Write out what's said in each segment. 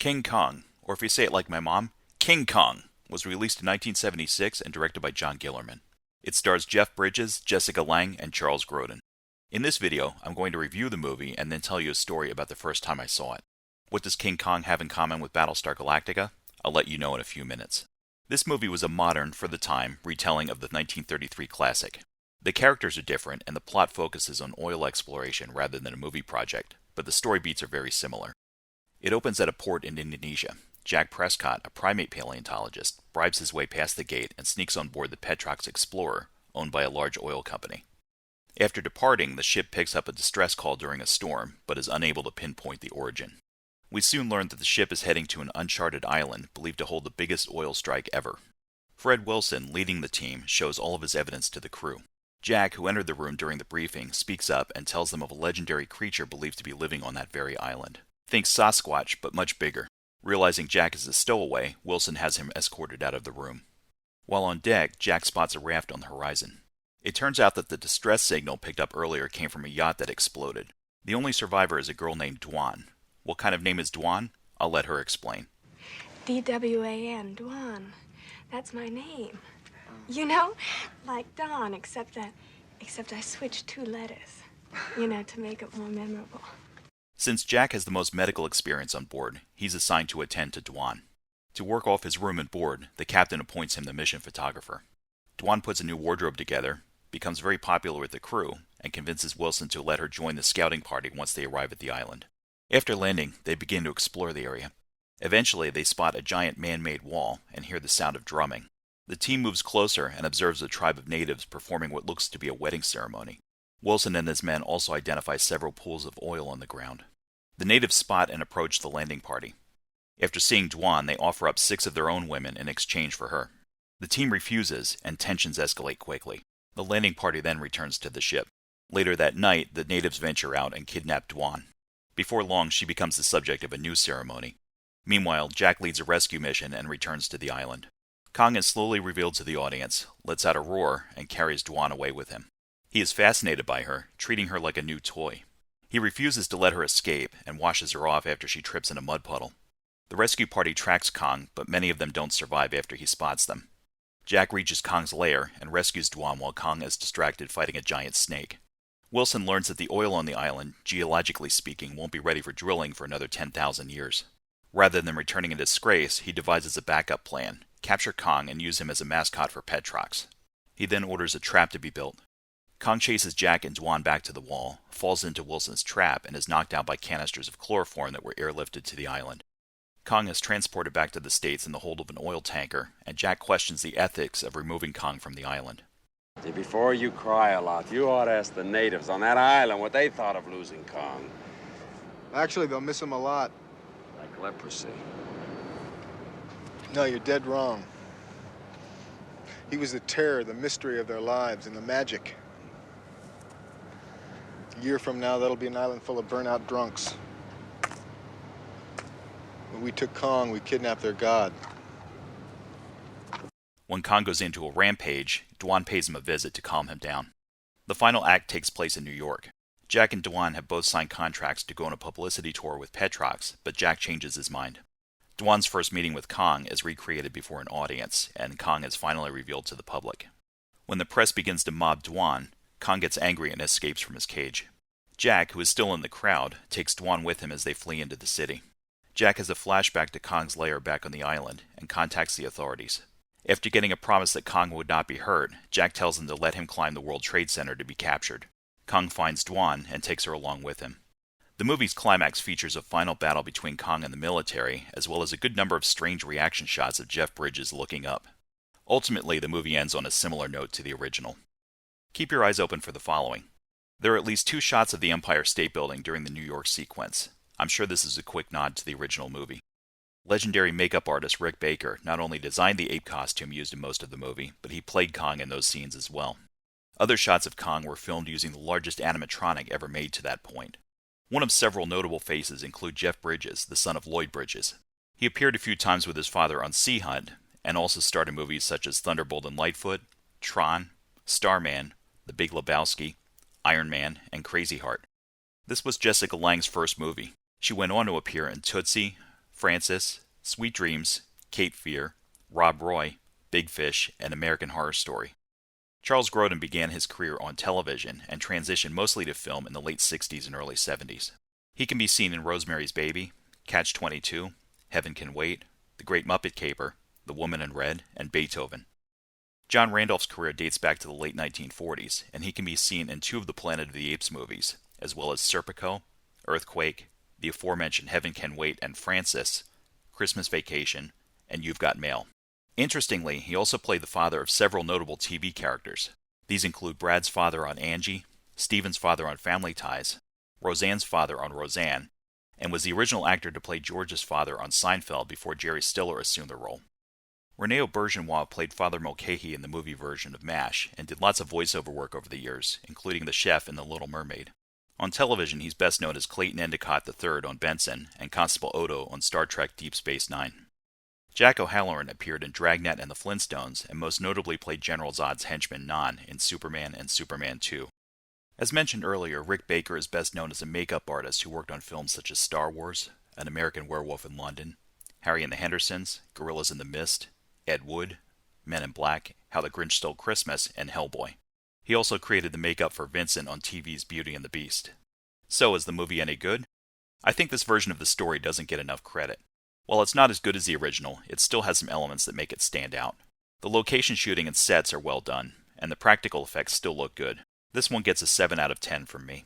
King Kong, or if you say it like my mom, King Kong, was released in 1976 and directed by John Gillerman. It stars Jeff Bridges, Jessica Lange, and Charles Grodin. In this video, I'm going to review the movie and then tell you a story about the first time I saw it. What does King Kong have in common with Battlestar Galactica? I'll let you know in a few minutes. This movie was a modern, for the time, retelling of the 1933 classic. The characters are different and the plot focuses on oil exploration rather than a movie project, but the story beats are very similar. It opens at a port in Indonesia. Jack Prescott, a primate paleontologist, bribes his way past the gate and sneaks on board the Petrox Explorer, owned by a large oil company. After departing, the ship picks up a distress call during a storm, but is unable to pinpoint the origin. We soon learn that the ship is heading to an uncharted island believed to hold the biggest oil strike ever. Fred Wilson, leading the team, shows all of his evidence to the crew. Jack, who entered the room during the briefing, speaks up and tells them of a legendary creature believed to be living on that very island. Think Sasquatch, but much bigger. Realizing Jack is a stowaway, Wilson has him escorted out of the room. While on deck, Jack spots a raft on the horizon. It turns out that the distress signal picked up earlier came from a yacht that exploded. The only survivor is a girl named Dwan. What kind of name is Dwan? I'll let her explain. D-W-A-N, Dwan. That's my name. You know, like Dawn, except I switched 2 letters, to make it more memorable. Since Jack has the most medical experience on board, he's assigned to attend to Dwan. To work off his room and board, the captain appoints him the mission photographer. Dwan puts a new wardrobe together, becomes very popular with the crew, and convinces Wilson to let her join the scouting party once they arrive at the island. After landing, they begin to explore the area. Eventually, they spot a giant man-made wall and hear the sound of drumming. The team moves closer and observes a tribe of natives performing what looks to be a wedding ceremony. Wilson and his men also identify several pools of oil on the ground. The natives spot and approach the landing party. After seeing Dwan, they offer up 6 of their own women in exchange for her. The team refuses, and tensions escalate quickly. The landing party then returns to the ship. Later that night, the natives venture out and kidnap Dwan. Before long, she becomes the subject of a new ceremony. Meanwhile, Jack leads a rescue mission and returns to the island. Kong is slowly revealed to the audience, lets out a roar, and carries Dwan away with him. He is fascinated by her, treating her like a new toy. He refuses to let her escape and washes her off after she trips in a mud puddle. The rescue party tracks Kong, but many of them don't survive after he spots them. Jack reaches Kong's lair and rescues Dwan while Kong is distracted fighting a giant snake. Wilson learns that the oil on the island, geologically speaking, won't be ready for drilling for another 10,000 years. Rather than returning in disgrace, he devises a backup plan, capture Kong and use him as a mascot for Petrox. He then orders a trap to be built. Kong chases Jack and Dwan back to the wall, falls into Wilson's trap, and is knocked out by canisters of chloroform that were airlifted to the island. Kong is transported back to the States in the hold of an oil tanker, and Jack questions the ethics of removing Kong from the island. Before you cry a lot, you ought to ask the natives on that island what they thought of losing Kong. Actually, they'll miss him a lot. Like leprosy. No, you're dead wrong. He was the terror, the mystery of their lives, and the magic. A year from now, that'll be an island full of burnout drunks. When we took Kong, we kidnapped their god. When Kong goes into a rampage, Dwan pays him a visit to calm him down. The final act takes place in New York. Jack and Dwan have both signed contracts to go on a publicity tour with Petrox, but Jack changes his mind. Dwan's first meeting with Kong is recreated before an audience, and Kong is finally revealed to the public. When the press begins to mob Dwan, Kong gets angry and escapes from his cage. Jack, who is still in the crowd, takes Dwan with him as they flee into the city. Jack has a flashback to Kong's lair back on the island and contacts the authorities. After getting a promise that Kong would not be hurt, Jack tells them to let him climb the World Trade Center to be captured. Kong finds Dwan and takes her along with him. The movie's climax features a final battle between Kong and the military, as well as a good number of strange reaction shots of Jeff Bridges looking up. Ultimately, the movie ends on a similar note to the original. Keep your eyes open for the following. There are at least 2 shots of the Empire State Building during the New York sequence. I'm sure this is a quick nod to the original movie. Legendary makeup artist Rick Baker not only designed the ape costume used in most of the movie, but he played Kong in those scenes as well. Other shots of Kong were filmed using the largest animatronic ever made to that point. One of several notable faces include Jeff Bridges, the son of Lloyd Bridges. He appeared a few times with his father on Sea Hunt, and also starred in movies such as Thunderbolt and Lightfoot, Tron, Starman, The Big Lebowski, Iron Man, and Crazy Heart. This was Jessica Lange's first movie. She went on to appear in Tootsie, Francis, Sweet Dreams, Cape Fear, Rob Roy, Big Fish, and American Horror Story. Charles Grodin began his career on television and transitioned mostly to film in the late 60s and early 70s. He can be seen in Rosemary's Baby, Catch-22, Heaven Can Wait, The Great Muppet Caper, The Woman in Red, and Beethoven. John Randolph's career dates back to the late 1940s, and he can be seen in 2 of the Planet of the Apes movies, as well as Serpico, Earthquake, the aforementioned Heaven Can Wait and Francis, Christmas Vacation, and You've Got Mail. Interestingly, he also played the father of several notable TV characters. These include Brad's father on Angie, Steven's father on Family Ties, Roseanne's father on Roseanne, and was the original actor to play George's father on Seinfeld before Jerry Stiller assumed the role. Rene Auberjonois played Father Mulcahy in the movie version of MASH and did lots of voiceover work over the years, including the chef in The Little Mermaid. On television, he's best known as Clayton Endicott III on Benson and Constable Odo on Star Trek Deep Space Nine. Jack O'Halloran appeared in Dragnet and the Flintstones and most notably played General Zod's henchman Non in Superman and Superman 2. As mentioned earlier, Rick Baker is best known as a makeup artist who worked on films such as Star Wars, An American Werewolf in London, Harry and the Hendersons, Gorillas in the Mist, Ed Wood, Men in Black, How the Grinch Stole Christmas, and Hellboy. He also created the makeup for Vincent on TV's Beauty and the Beast. So, is the movie any good? I think this version of the story doesn't get enough credit. While it's not as good as the original, it still has some elements that make it stand out. The location shooting and sets are well done, and the practical effects still look good. This one gets a 7 out of 10 from me.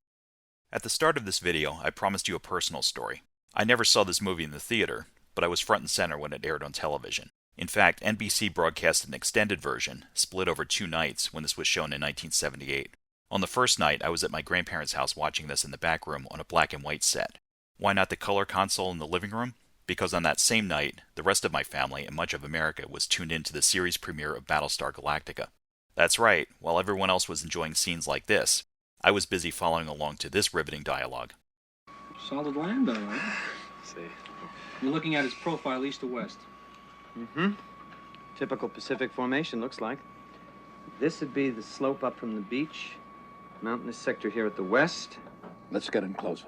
At the start of this video, I promised you a personal story. I never saw this movie in the theater, but I was front and center when it aired on television. In fact, NBC broadcast an extended version, split over 2 nights, when this was shown in 1978. On the first night, I was at my grandparents' house watching this in the back room on a black and white set. Why not the color console in the living room? Because on that same night, the rest of my family and much of America was tuned in to the series premiere of Battlestar Galactica. That's right, while everyone else was enjoying scenes like this, I was busy following along to this riveting dialogue. Solid land, all right. See. You're looking at his profile east to west. Mm-hmm. Typical Pacific formation, looks like. This would be the slope up from the beach. Mountainous sector here at the west. Let's get in closer.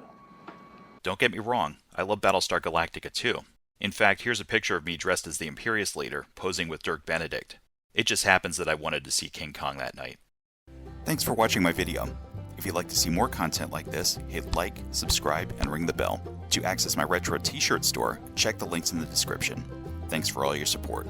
Don't get me wrong, I love Battlestar Galactica too. In fact, here's a picture of me dressed as the Imperious leader, posing with Dirk Benedict. It just happens that I wanted to see King Kong that night. Thanks for watching my video. If you'd like to see more content like this, hit like, subscribe, and ring the bell. To access my retro t-shirt store, check the links in the description. Thanks for all your support.